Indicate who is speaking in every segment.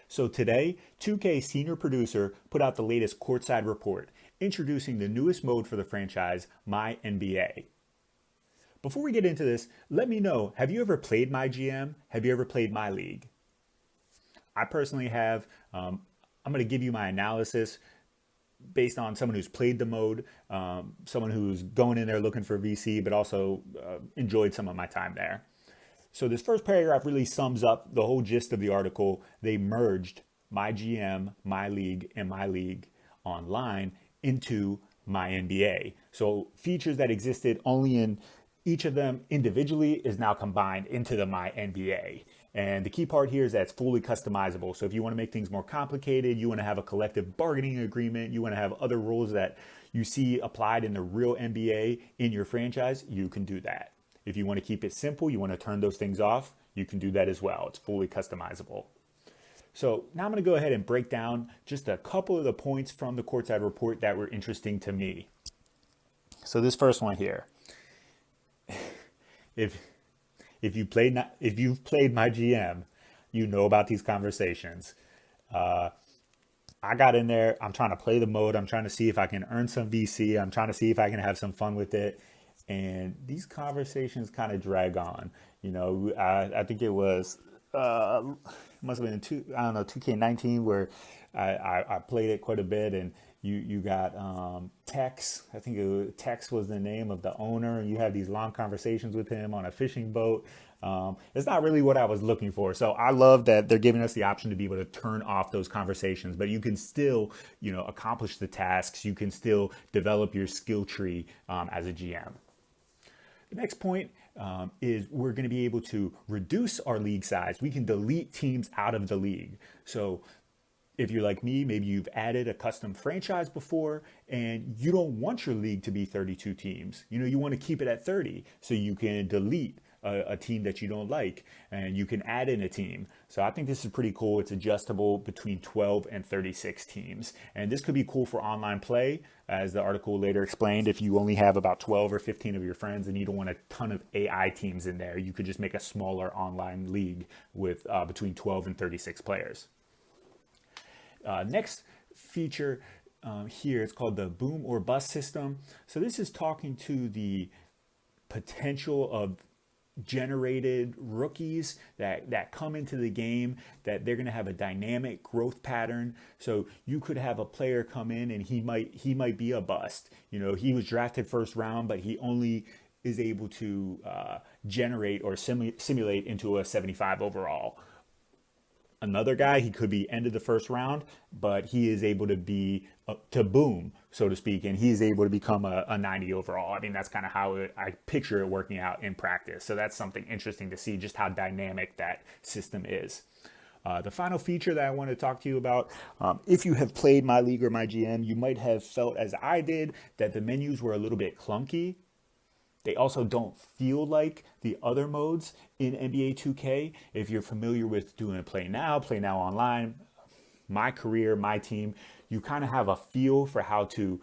Speaker 1: So today, 2K senior producer put out the latest courtside report, introducing the newest mode for the franchise, My NBA. Before we get into this, let me know, have you ever played My GM? Have you ever played My League? I personally have. I'm going to give you my analysis based on someone who's played the mode, someone who's going in there looking for VC, but also enjoyed some of my time there. So this first paragraph really sums up the whole gist of the article. They merged My GM, My League, and My League Online into My NBA. So features that existed only in each of them individually is now combined into the My NBA. And the key part here is that it's fully customizable. So if you want to make things more complicated, you want to have a collective bargaining agreement, you want to have other rules that you see applied in the real NBA in your franchise, you can do that. If you want to keep it simple, you want to turn those things off, you can do that as well. It's fully customizable. So now I'm going to go ahead and break down just a couple of the points from the courtside report that were interesting to me. So this first one here, if you've played My GM, you know about these conversations. I got in there. I'm trying to play the mode. I'm trying to see if I can earn some VC. I'm trying to see if I can have some fun with it. And these conversations kind of drag on. You know, I think it was must have been 2K19 where I played it quite a bit, and you got Tex. I think Tex was the name of the owner, and you have these long conversations with him on a fishing boat. It's not really what I was looking for. So I love that they're giving us the option to be able to turn off those conversations, but you can still, accomplish the tasks. You can still develop your skill tree as a GM. The next point is we're going to be able to reduce our league size. We can delete teams out of the league. So if you're like me, maybe you've added a custom franchise before and you don't want your league to be 32 teams. You want to keep it at 30, so you can delete a team that you don't like and you can add in a team. So I think this is pretty cool. It's adjustable between 12 and 36 teams. And this could be cool for online play, as the article later explained. If you only have about 12 or 15 of your friends and you don't want a ton of AI teams in there, you could just make a smaller online league with between 12 and 36 players. Next feature here, it's called the boom or bust system. So this is talking to the potential of generated rookies that come into the game, that they're going to have a dynamic growth pattern. So you could have a player come in and he might be a bust. He was drafted first round, but he only is able to generate or simulate into a 75 overall. Another guy, he could be end of the first round, but he is able to be to boom, so to speak, and he is able to become a 90 overall. I mean, that's kind of how I picture it working out in practice. So that's something interesting to see, just how dynamic that system is. The final feature that I want to talk to you about, if you have played My League or My GM, you might have felt, as I did, that the menus were a little bit clunky. They also don't feel like the other modes in NBA 2K. If you're familiar with doing Play Now Online, My Career, My Team, you kind of have a feel for how to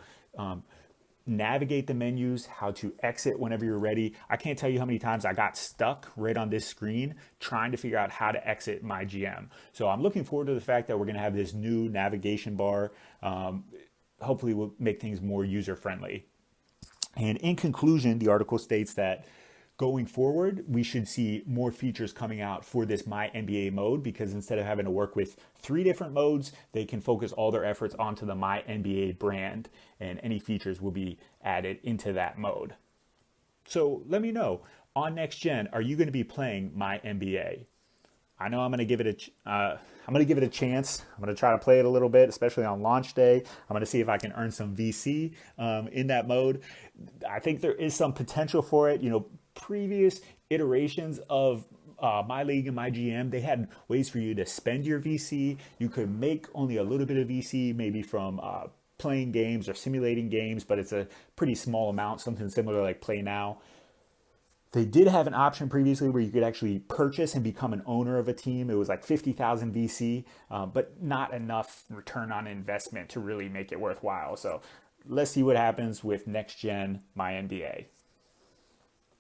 Speaker 1: navigate the menus, how to exit whenever you're ready. I can't tell you how many times I got stuck right on this screen trying to figure out how to exit My GM. So I'm looking forward to the fact that we're going to have this new navigation bar. Hopefully will make things more user-friendly. And in conclusion, the article states that going forward, we should see more features coming out for this My NBA mode, because instead of having to work with 3 different modes, they can focus all their efforts onto the My NBA brand, and any features will be added into that mode. So let me know, on Next Gen, are you going to be playing My NBA? I know I'm going to give it a chance. I'm going to try to play it a little bit, especially on launch day. I'm going to see if I can earn some VC in that mode. I think there is some potential for it. Previous iterations of My League and My GM, they had ways for you to spend your VC. You could make only a little bit of VC, maybe from playing games or simulating games, but it's a pretty small amount, something similar like Play Now. They did have an option previously where you could actually purchase and become an owner of a team. It was like 50,000 VC, but not enough return on investment to really make it worthwhile. So let's see what happens with Next Gen My NBA.